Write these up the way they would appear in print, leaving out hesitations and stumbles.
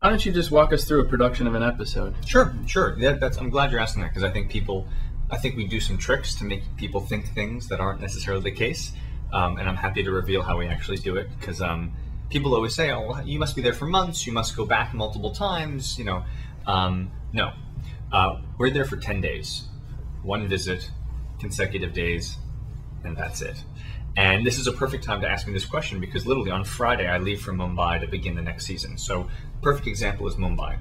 Why don't you just walk us through a production of an episode? Sure. Yeah, I'm glad you're asking that, because I think we do some tricks to make people think things that aren't necessarily the case, and I'm happy to reveal how we actually do it, because people always say, "Oh, well, you must be there for months. You must go back multiple times." No, we're there for 10 days, one visit, consecutive days, and that's it. And this is a perfect time to ask me this question, because literally on Friday I leave for Mumbai to begin the next season. So perfect example is Mumbai.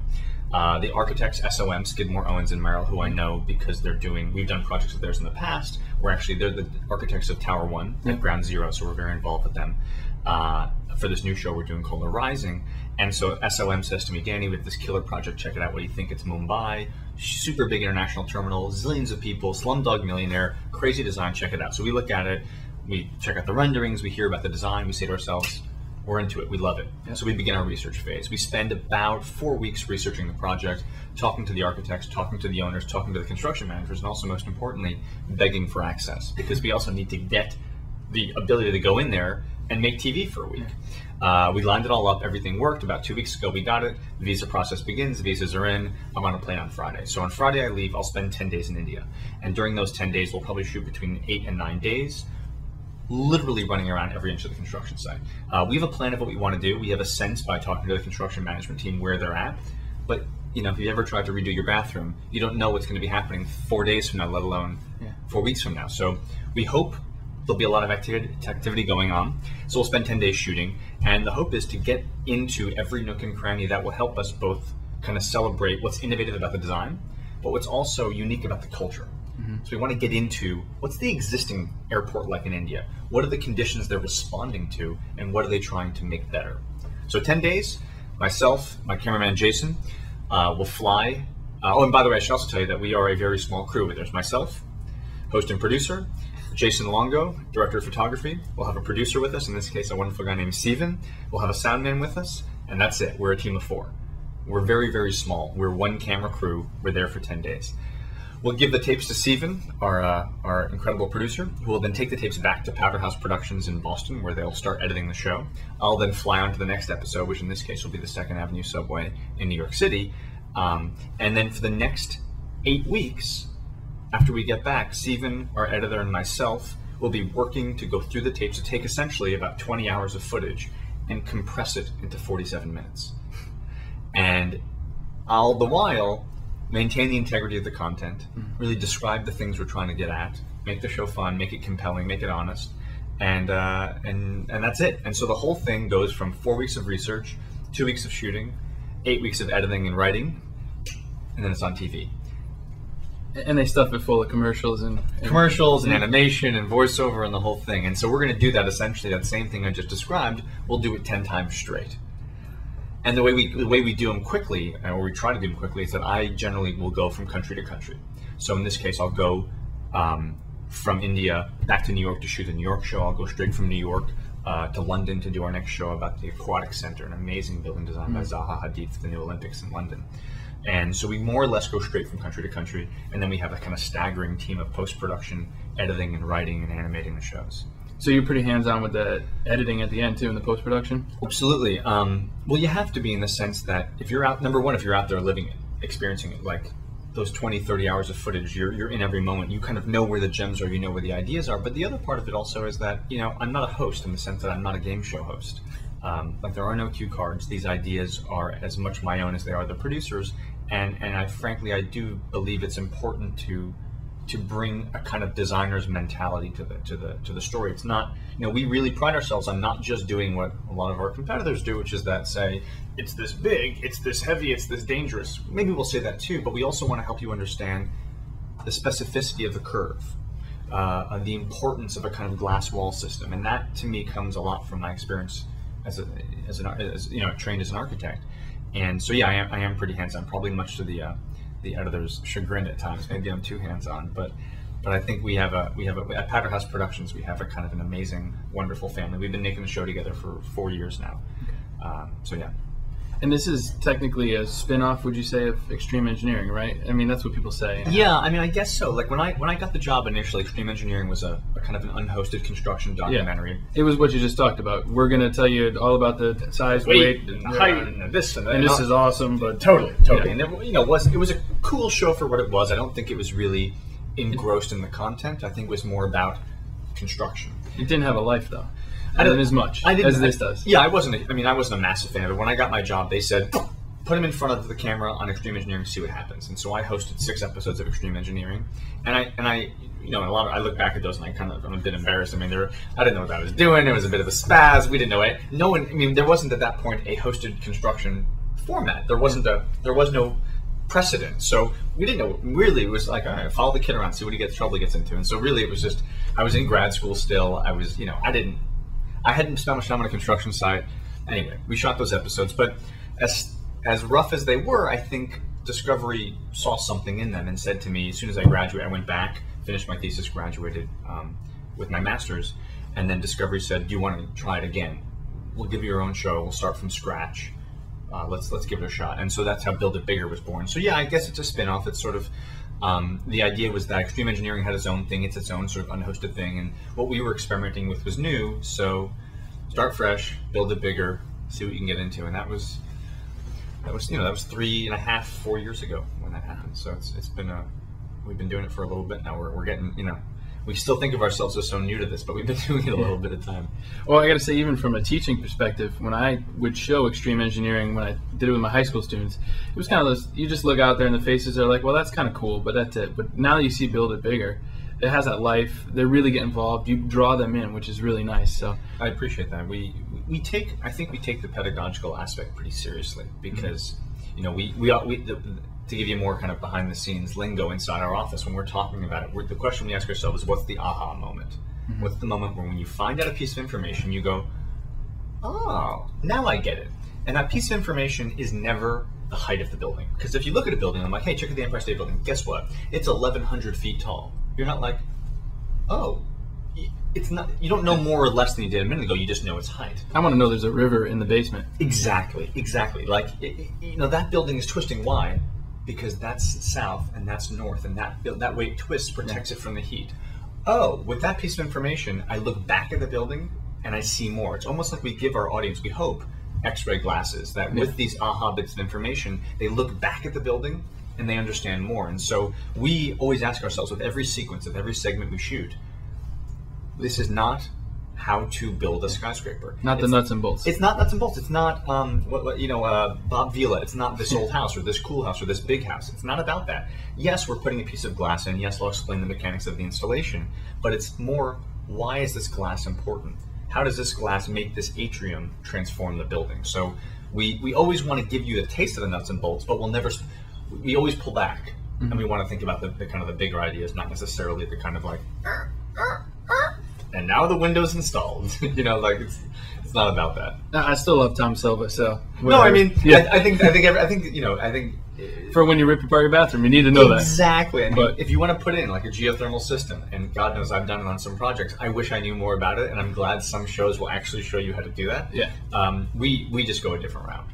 The architects, SOM, Skidmore, Owens and Merrill, who I know because we've done projects with theirs in the past. They're the architects of Tower 1 and Ground Zero, so we're very involved with them for this new show we're doing called The Rising. And so SOM says to me, "Danny, we have this killer project, check it out. What do you think? It's Mumbai, super big international terminal, zillions of people, Slumdog Millionaire, crazy design, check it out." So we look at it, we check out the renderings, we hear about the design, we say to ourselves, we're into it, we love it. Yeah. So we begin our research phase. We spend about 4 weeks researching the project, talking to the architects, talking to the owners, talking to the construction managers, and also most importantly, begging for access, because we also need to get the ability to go in there and make TV for a week. We lined it all up, everything worked. About 2 weeks ago we got it, the visa process begins, the visas are in, I'm on a plane on Friday. So on Friday I leave, I'll spend 10 days in India. And during those 10 days we'll probably shoot between 8 and 9 days, literally running around every inch of the construction site. We have a plan of what we want to do. We have a sense by talking to the construction management team where they're at. But if you ever tried to redo your bathroom, you don't know what's going to be happening 4 days from now, let alone 4 weeks from now. So we hope there'll be a lot of activity going on. So we'll spend 10 days shooting. And the hope is to get into every nook and cranny that will help us both kind of celebrate what's innovative about the design, but what's also unique about the culture. So we want to get into what's the existing airport like in India? What are the conditions they're responding to, and what are they trying to make better? So 10 days, myself, my cameraman Jason, will fly. And by the way, I should also tell you that we are a very small crew. There's myself, host and producer, Jason Longo, director of photography. We'll have a producer with us, in this case a wonderful guy named Steven. We'll have a sound man with us, and that's it. We're a team of 4. We're very, very small. We're one camera crew. We're there for 10 days. We'll give the tapes to Steven, our incredible producer, who will then take the tapes back to Powderhouse Productions in Boston, where they'll start editing the show. I'll then fly on to the next episode, which in this case will be the 2nd Avenue subway in New York City. And then for the next 8 weeks, after we get back, Steven, our editor, and myself will be working to go through the tapes to take essentially about 20 hours of footage and compress it into 47 minutes. And all the while, maintain the integrity of the content, really describe the things we're trying to get at, make the show fun, make it compelling, make it honest, and that's it. And so the whole thing goes from 4 weeks of research, 2 weeks of shooting, 8 weeks of editing and writing, and then it's on TV. And they stuff it full of commercials and animation and voiceover and the whole thing. And so we're going to do that essentially, that same thing I just described, we'll do it 10 times straight. And the way we do them quickly, or we try to do them quickly, is that I generally will go from country to country. So in this case, I'll go from India back to New York to shoot the New York show. I'll go straight from New York to London to do our next show about the Aquatic Center, an amazing building designed by Zaha Hadid for the new Olympics in London. And so we more or less go straight from country to country, and then we have a kind of staggering team of post-production, editing and writing and animating the shows. So you're pretty hands-on with the editing at the end too, in the post-production? Absolutely. Well, you have to be, in the sense that if you're out there living it, experiencing it, like those 20, 30 hours of footage, you're in every moment. You kind of know where the gems are, you know where the ideas are. But the other part of it also is that, I'm not a host in the sense that I'm not a game show host. Like there are no cue cards. These ideas are as much my own as they are the producers. And I do believe it's important to bring a kind of designer's mentality to the story. It's not, we really pride ourselves on not just doing what a lot of our competitors do, which is that say, it's this big, it's this heavy, it's this dangerous. Maybe we'll say that too, but we also want to help you understand the specificity of the curve, the importance of a kind of glass wall system. And that to me comes a lot from my experience as trained as an architect. And so I am pretty hands-on, probably much to the editor's chagrin at times. Maybe I'm too hands-on, but I think we have at Powderhouse Productions we have a kind of an amazing, wonderful family. We've been making the show together for 4 years now. So yeah. And this is technically a spin-off, would you say, of Extreme Engineering, right? I mean, that's what people say. Yeah, I mean, I guess so. Like when I got the job initially, Extreme Engineering was a kind of an unhosted construction documentary. Yeah. It was what you just talked about. We're going to tell you all about the size, weight, and height, and this and that. And this is awesome, but totally. Yeah. And it was a cool show for what it was. I don't think it was really engrossed in the content. I think it was more about construction. It didn't have a life, though. I didn't as much as this does. Yeah, I wasn't a massive fan of it. When I got my job, they said, put him in front of the camera on Extreme Engineering, see what happens. And so I hosted 6 episodes of Extreme Engineering, and I I look back at those and I'm a bit embarrassed. I mean, I didn't know what I was doing. It was a bit of a spaz. We didn't know it. No one. I mean, there wasn't at that point a hosted construction format. There was no precedent. So we didn't know. Really, it was like, all right, follow the kid around, see what trouble he gets into. And so really, it was just, I was in grad school still. I was, I hadn't spent much time on a construction site. Anyway, we shot those episodes, but as rough as they were, I think Discovery saw something in them and said to me, as soon as I graduated, I went back, finished my thesis, graduated with my master's, and then Discovery said, do you want to try it again? We'll give you your own show. We'll start from scratch. Let's give it a shot. And so that's how Build It Bigger was born. So yeah, I guess it's a spin-off. It's sort of, the idea was that Extreme Engineering had its own thing. It's its own sort of unhosted thing. And what we were experimenting with was new. So start fresh, build it bigger, see what you can get into. And that was 3.5, 4 years ago when that happened. So it's been we've been doing it for a little bit now. We're getting, we still think of ourselves as so new to this, but we've been doing it a little bit of time. Well, I got to say, even from a teaching perspective, when I would show Extreme Engineering, when I did it with my high school students, it was kind of those, you just look out there and the faces are like, well, that's kind of cool, but that's it. But now you see Build It Bigger, it has that life. They really get involved. You draw them in, which is really nice. So I appreciate that. I think we take the pedagogical aspect pretty seriously because, to give you more kind of behind the scenes lingo inside our office, when we're talking about it, the question we ask ourselves is, what's the aha moment? Mm-hmm. What's the moment when you find out a piece of information, you go, oh, now I get it. And that piece of information is never the height of the building. Because if you look at a building, I'm like, hey, check out the Empire State Building. Guess what? It's 1,100 feet tall. You're not like, oh, it's not. You don't know more or less than you did a minute ago. You just know its height. I want to know there's a river in the basement. Exactly. Like, that building is twisting. Why? Because that's south and that's north, and that way it twists, protects it from the heat. Oh, with that piece of information, I look back at the building and I see more. It's almost like we give our audience, we hope, X-ray glasses, that with these aha bits of information, they look back at the building and they understand more. And so we always ask ourselves with every sequence, of every segment we shoot, this is not how to build a skyscraper. It's nuts and bolts. It's not nuts and bolts. It's not Bob Vila. It's not this old house or this cool house or this big house. It's not about that. Yes, we're putting a piece of glass in. Yes, I'll explain the mechanics of the installation. But it's more, why is this glass important? How does this glass make this atrium transform the building? So we always want to give you a taste of the nuts and bolts, but we always pull back. Mm-hmm. And we want to think about the kind of the bigger ideas, not necessarily the kind of like, and now the window's installed. It's not about that. No, I still love Tom Silva. So no, I mean, yeah. I think for when you rip apart your bathroom, you need to know that exactly. And but if you want to put in like a geothermal system, and God knows I've done it on some projects. I wish I knew more about it, and I'm glad some shows will actually show you how to do that. Yeah. We just go a different route.